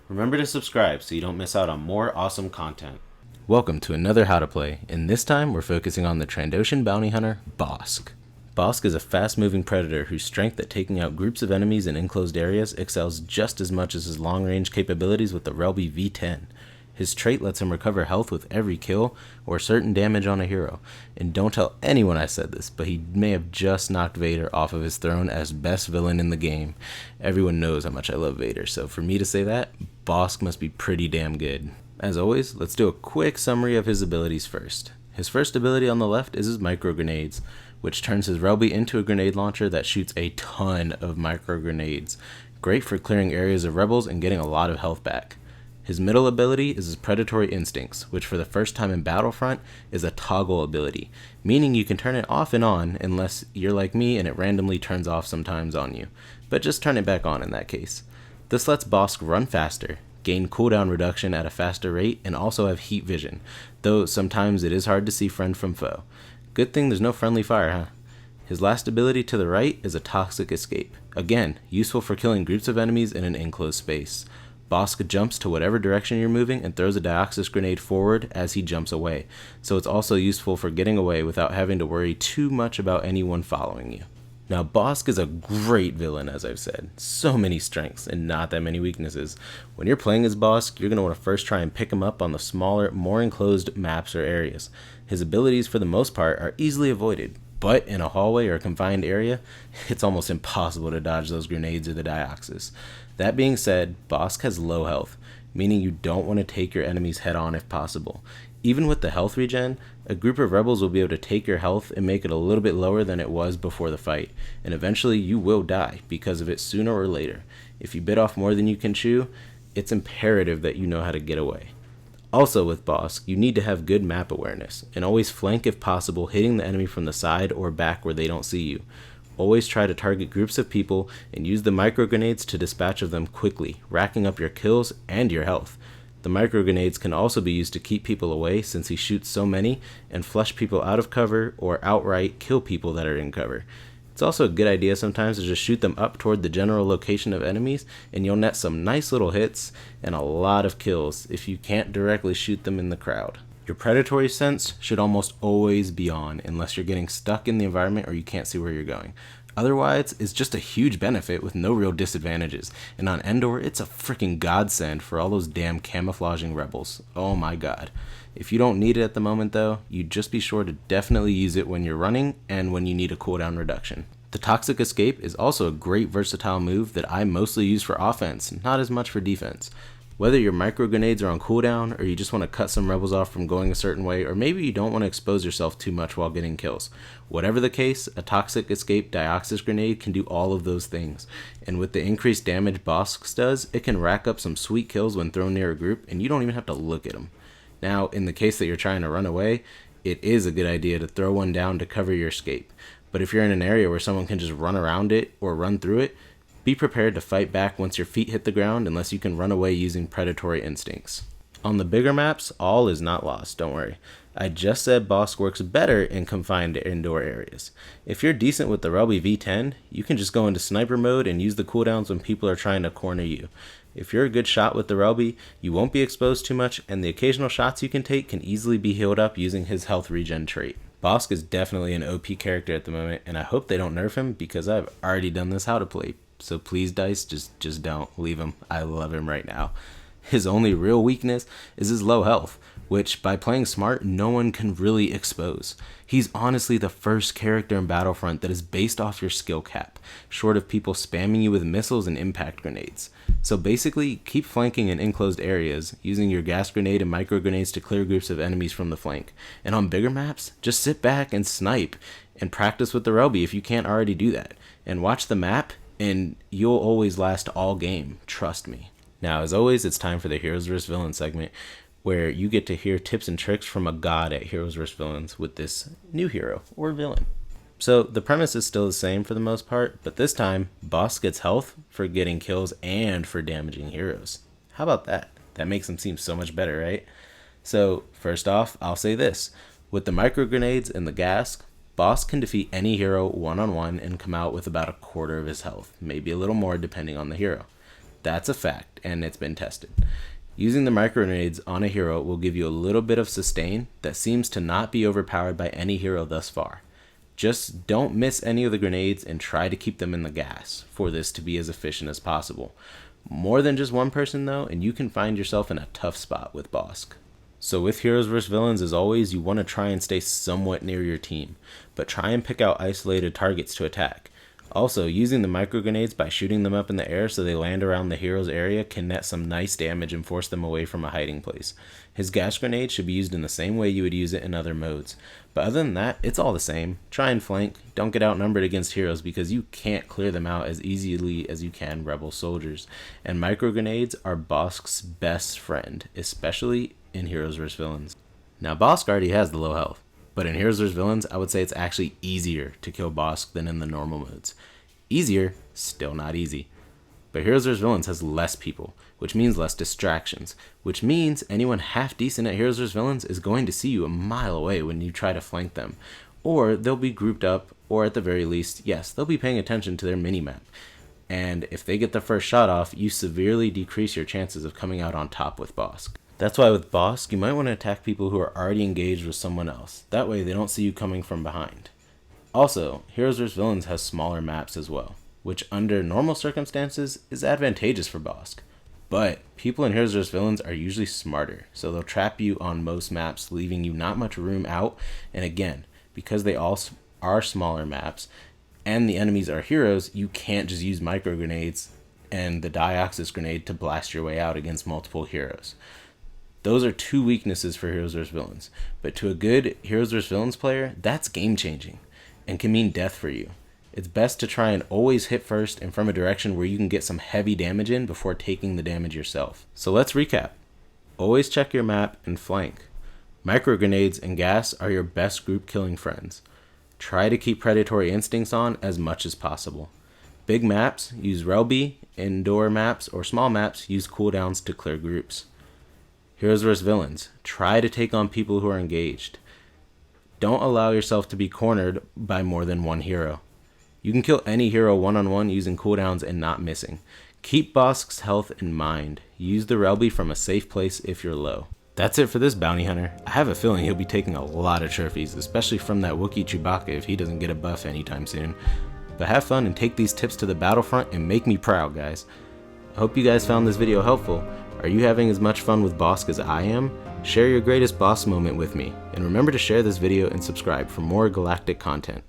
Remember to subscribe so you don't miss out on more awesome content. Welcome to another How to Play, and this time we're focusing on the Trandoshan bounty hunter, Bossk. Bossk is a fast-moving predator whose strength at taking out groups of enemies in enclosed areas excels just as much as his long-range capabilities with the Relby V10. His trait lets him recover health with every kill or certain damage on a hero, and don't tell anyone I said this, but he may have just knocked Vader off of his throne as best villain in the game. Everyone knows how much I love Vader, so for me to say that, Bossk must be pretty damn good. As always, let's do a quick summary of his abilities first. His first ability on the left is his micro grenades, which turns his Relby into a grenade launcher that shoots a ton of micro grenades. Great for clearing areas of rebels and getting a lot of health back. His middle ability is his Predatory Instincts, which for the first time in Battlefront is a toggle ability, meaning you can turn it off and on unless you're like me and it randomly turns off sometimes on you, but just turn it back on in that case. This lets Bossk run faster, gain cooldown reduction at a faster rate, and also have heat vision, though sometimes it is hard to see friend from foe. Good thing there's no friendly fire, huh? His last ability to the right is a Toxic Escape, again, useful for killing groups of enemies in an enclosed space. Bossk jumps to whatever direction you're moving and throws a Dioxis grenade forward as he jumps away, so it's also useful for getting away without having to worry too much about anyone following you. Now, Bossk is a great villain, as I've said. So many strengths and not that many weaknesses. When you're playing as Bossk, you're going to want to first try and pick him up on the smaller, more enclosed maps or areas. His abilities, for the most part, are easily avoided, but in a hallway or a confined area, it's almost impossible to dodge those grenades or the Dioxis. That being said, Bossk has low health, meaning you don't want to take your enemies head on if possible. Even with the health regen, a group of rebels will be able to take your health and make it a little bit lower than it was before the fight, and eventually you will die because of it sooner or later. If you bit off more than you can chew, it's imperative that you know how to get away. Also with Bossk, you need to have good map awareness, and always flank if possible, hitting the enemy from the side or back where they don't see you. Always try to target groups of people and use the micro grenades to dispatch of them quickly, racking up your kills and your health. The micro grenades can also be used to keep people away since he shoots so many and flush people out of cover or outright kill people that are in cover. It's also a good idea sometimes to just shoot them up toward the general location of enemies, and you'll net some nice little hits and a lot of kills if you can't directly shoot them in the crowd. Your predatory sense should almost always be on unless you're getting stuck in the environment or you can't see where you're going. Otherwise, it's just a huge benefit with no real disadvantages, and on Endor, it's a freaking godsend for all those damn camouflaging rebels. Oh my god. If you don't need it at the moment though, you just be sure to definitely use it when you're running and when you need a cooldown reduction. The Toxic Escape is also a great versatile move that I mostly use for offense, not as much for defense. Whether your micro grenades are on cooldown, or you just want to cut some rebels off from going a certain way, or maybe you don't want to expose yourself too much while getting kills. Whatever the case, a Toxic Escape Dioxis grenade can do all of those things, and with the increased damage Bossk does, it can rack up some sweet kills when thrown near a group, and you don't even have to look at them. Now, in the case that you're trying to run away, it is a good idea to throw one down to cover your escape, but if you're in an area where someone can just run around it or run through it, be prepared to fight back once your feet hit the ground unless you can run away using Predatory Instincts. On the bigger maps, all is not lost, don't worry. I just said Bossk works better in confined indoor areas. If you're decent with the Relby V10, you can just go into sniper mode and use the cooldowns when people are trying to corner you. If you're a good shot with the Relby, you won't be exposed too much, and the occasional shots you can take can easily be healed up using his health regen trait. Bossk is definitely an OP character at the moment, and I hope they don't nerf him because I've already done this How to Play. So please, DICE, just don't leave him. I love him right now. His only real weakness is his low health, which by playing smart, no one can really expose. He's honestly the first character in Battlefront that is based off your skill cap, short of people spamming you with missiles and impact grenades. So basically, keep flanking in enclosed areas, using your gas grenade and micro grenades to clear groups of enemies from the flank. And on bigger maps, just sit back and snipe, and practice with the Relby if you can't already do that. And watch the map, and you'll always last all game, trust me. Now, as always, it's time for the Heroes vs. Villains segment, where you get to hear tips and tricks from a god at Heroes vs. Villains with this new hero or villain. So the premise is still the same for the most part, but this time, Bossk gets health for getting kills and for damaging heroes. How about that? That makes him seem so much better, right? So first off, I'll say this. With the micro grenades and the gas, Bossk can defeat any hero one-on-one and come out with about a quarter of his health, maybe a little more depending on the hero. That's a fact, and it's been tested. Using the micro grenades on a hero will give you a little bit of sustain that seems to not be overpowered by any hero thus far. Just don't miss any of the grenades and try to keep them in the gas for this to be as efficient as possible. More than just one person though, and you can find yourself in a tough spot with Bossk. So with heroes vs villains, as always, you want to try and stay somewhat near your team, but try and pick out isolated targets to attack. Also, using the micro grenades by shooting them up in the air so they land around the hero's area can net some nice damage and force them away from a hiding place. His gas grenade should be used in the same way you would use it in other modes. But other than that, it's all the same. Try and flank. Don't get outnumbered against heroes because you can't clear them out as easily as you can rebel soldiers. And micro grenades are Bossk's best friend, especially in heroes vs villains. Now Bossk already has the low health, but in heroes vs villains, I would say it's actually easier to kill Bossk than in the normal modes. Easier, still not easy. But heroes vs villains has less people, which means less distractions, which means anyone half decent at heroes vs villains is going to see you a mile away when you try to flank them. Or they'll be grouped up, or at the very least, yes, they'll be paying attention to their minimap. And if they get the first shot off, you severely decrease your chances of coming out on top with Bossk. That's why with Bossk, you might want to attack people who are already engaged with someone else. That way they don't see you coming from behind. Also, heroes vs villains has smaller maps as well, which under normal circumstances is advantageous for Bossk. But people in heroes vs villains are usually smarter, so they'll trap you on most maps, leaving you not much room out. And again, because they all are smaller maps and the enemies are heroes, you can't just use micro grenades and the Dioxis grenade to blast your way out against multiple heroes. Those are two weaknesses for heroes vs villains, but to a good heroes vs villains player, that's game changing and can mean death for you. It's best to try and always hit first and from a direction where you can get some heavy damage in before taking the damage yourself. So let's recap. Always check your map and flank. Micro grenades and gas are your best group killing friends. Try to keep predatory instincts on as much as possible. Big maps, use Relby. Indoor maps or small maps, use cooldowns to clear groups. Heroes vs villains, try to take on people who are engaged. Don't allow yourself to be cornered by more than one hero. You can kill any hero one-on-one using cooldowns and not missing. Keep Bossk's health in mind. Use the Relby from a safe place if you're low. That's it for this bounty hunter. I have a feeling he'll be taking a lot of trophies, especially from that Wookiee Chewbacca if he doesn't get a buff anytime soon. But have fun and take these tips to the battlefront and make me proud, guys. I hope you guys found this video helpful. Are you having as much fun with Bossk as I am? Share your greatest Bossk moment with me, and remember to share this video and subscribe for more galactic content.